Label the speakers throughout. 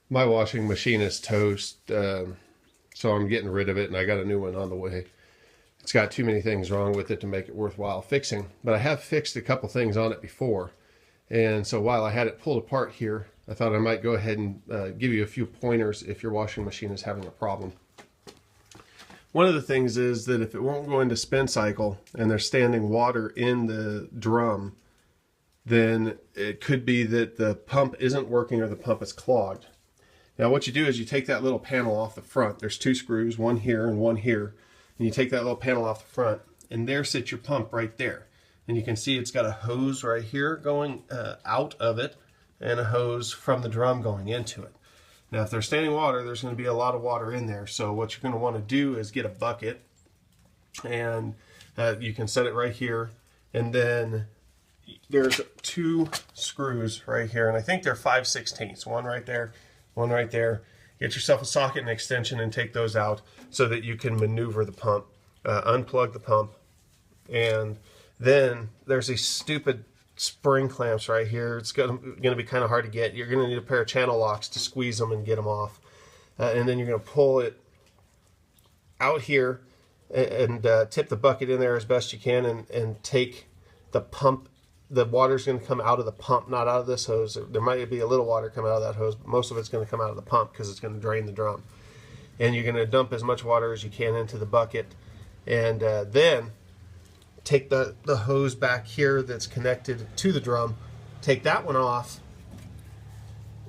Speaker 1: My washing machine is toast, so I'm getting rid of it, and I got a new one on the way. It's got too many things wrong with it to make it worthwhile fixing, but I have fixed a couple things on it before. And so while I had it pulled apart here, I thought I might go ahead and give you a few pointers if your washing machine is having a problem. One of the things is that if it won't go into spin cycle and there's standing water in the drum, then it could be that the pump isn't working or the pump is clogged. Now what you do is you take that little panel off the front. There's two screws, one here and one here. And you take that little panel off the front, and there sits your pump right there. And you can see it's got a hose right here going out of it, and a hose from the drum going into it. Now if there's standing water, there's going to be a lot of water in there. So what you're going to want to do is get a bucket, and you can set it right here. And then there's two screws right here, and I think they're 5/16. One right there, one right there. Get yourself a socket and extension and take those out so that you can maneuver the pump, unplug the pump. And then there's these stupid spring clamps right here. It's going to be kind of hard to get. You're going to need a pair of channel locks to squeeze them and get them off. And then you're going to pull it out here and tip the bucket in there as best you can and take the pump. The water's going to come out of the pump, not out of this hose. There might be a little water coming out of that hose, but most of it's going to come out of the pump because it's going to drain the drum. And you're going to dump as much water as you can into the bucket. And then take the hose back here that's connected to the drum, take that one off,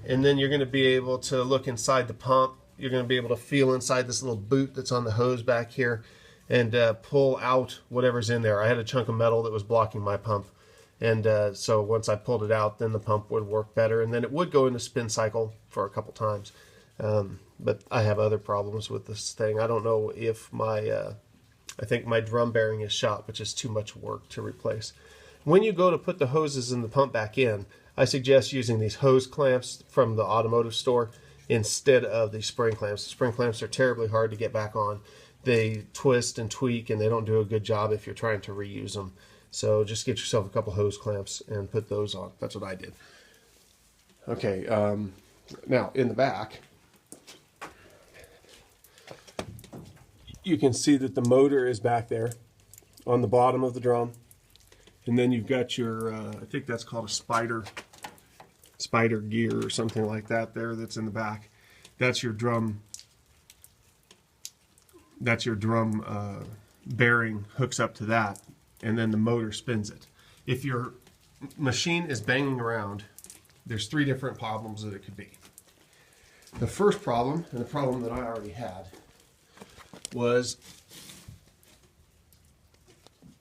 Speaker 1: and then you're going to be able to look inside the pump. You're going to be able to feel inside this little boot that's on the hose back here and pull out whatever's in there. I had a chunk of metal that was blocking my pump. And so once I pulled it out, then the pump would work better, and then it would go into spin cycle for a couple times. But I have other problems with this thing. I don't know if I think my drum bearing is shot, which is too much work to replace. When you go to put the hoses in the pump back in, I suggest using these hose clamps from the automotive store instead of the spring clamps. The spring clamps are terribly hard to get back on. They twist and tweak, and they don't do a good job if you're trying to reuse them. So just get yourself a couple hose clamps and put those on. That's what I did. Okay, now in the back, you can see that the motor is back there on the bottom of the drum. And then you've got your, I think that's called a spider gear or something like that there that's in the back. That's your drum. That's your drum bearing hooks up to that. And then the motor spins it. If your machine is banging around, there's three different problems that it could be. The first problem, and the problem that I already had, was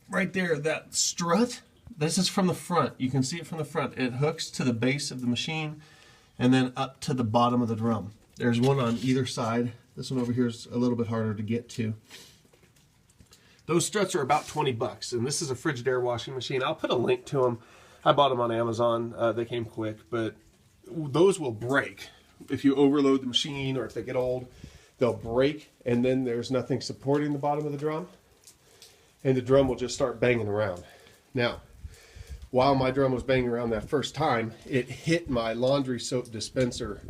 Speaker 1: right there, that strut. This is from the front. You can see it from the front. It hooks to the base of the machine and then up to the bottom of the drum. There's one on either side. This one over here is a little bit harder to get to. Those struts are about 20 bucks, and this is a Frigidaire washing machine. I'll put a link to them. I bought them on Amazon. They came quick, but those will break. If you overload the machine or if they get old, they'll break, and then there's nothing supporting the bottom of the drum, and the drum will just start banging around. Now, while my drum was banging around that first time, it hit my laundry soap dispenser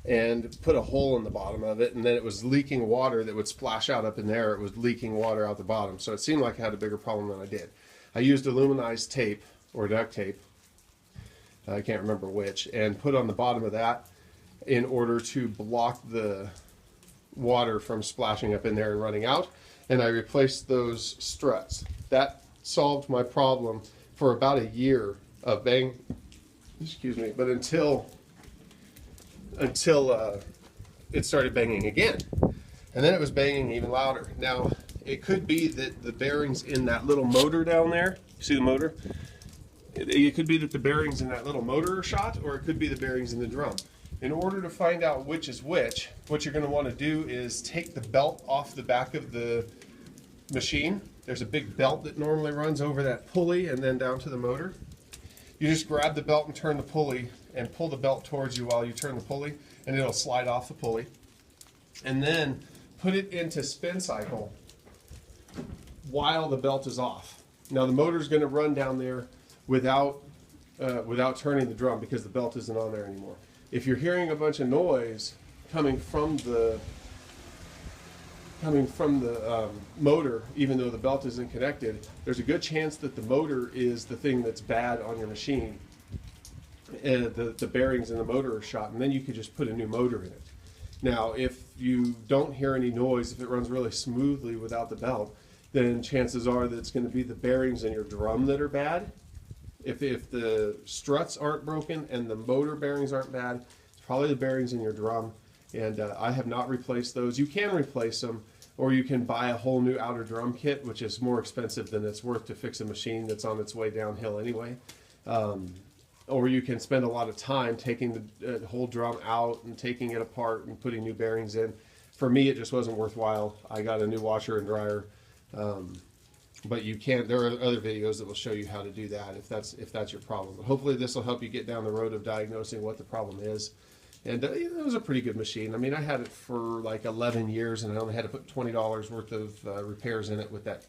Speaker 1: and put a hole in the bottom of it, and then it was leaking water that would splash out up in there. It was leaking water out the bottom, so it seemed like I had a bigger problem than I did. I used aluminized tape or duct tape, I can't remember which, and put on the bottom of that in order to block the water from splashing up in there and running out, and I replaced those struts. That solved my problem for about a year of but until it started banging again. And then it was banging even louder. Now, it could be that the bearings in that little motor down there, you see the motor? It could be that the bearings in that little motor are shot, or it could be the bearings in the drum. In order to find out which is which, what you're going to want to do is take the belt off the back of the machine. There's a big belt that normally runs over that pulley and then down to the motor. You just grab the belt and turn the pulley and pull the belt towards you while you turn the pulley, and it'll slide off the pulley. And then put it into spin cycle while the belt is off. Now the motor's going to run down there without turning the drum because the belt isn't on there anymore. If you're hearing a bunch of noise coming from the motor, even though the belt isn't connected, there's a good chance that the motor is the thing that's bad on your machine. And the bearings in the motor are shot, and then you could just put a new motor in it. Now, if you don't hear any noise, if it runs really smoothly without the belt, then chances are that it's going to be the bearings in your drum that are bad. If the struts aren't broken and the motor bearings aren't bad, it's probably the bearings in your drum. And I have not replaced those. You can replace them, or you can buy a whole new outer drum kit, which is more expensive than it's worth to fix a machine that's on its way downhill anyway. Or you can spend a lot of time taking the whole drum out and taking it apart and putting new bearings in. For me, it just wasn't worthwhile. I got a new washer and dryer. But you can't. There are other videos that will show you how to do that if that's your problem. But hopefully this will help you get down the road of diagnosing what the problem is. And it was a pretty good machine. I mean, I had it for like 11 years, and I only had to put $20 worth of repairs in it with that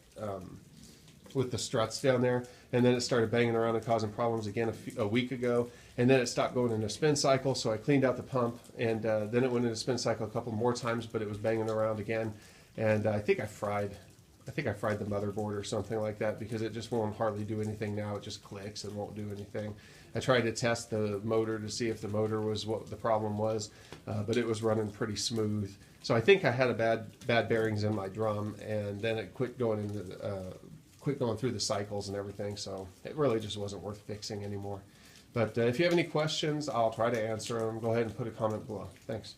Speaker 1: with the struts down there. And then it started banging around and causing problems again a week ago. And then it stopped going into a spin cycle, so I cleaned out the pump, and then it went into a spin cycle a couple more times, but it was banging around again. And I think I fried the motherboard or something like that, because it just won't hardly do anything now. It just clicks and won't do anything. I tried to test the motor to see if the motor was what the problem was, but it was running pretty smooth. So I think I had a bad bearings in my drum, and then it quit going through the cycles and everything. So it really just wasn't worth fixing anymore. But if you have any questions, I'll try to answer them. Go ahead and put a comment below. Thanks.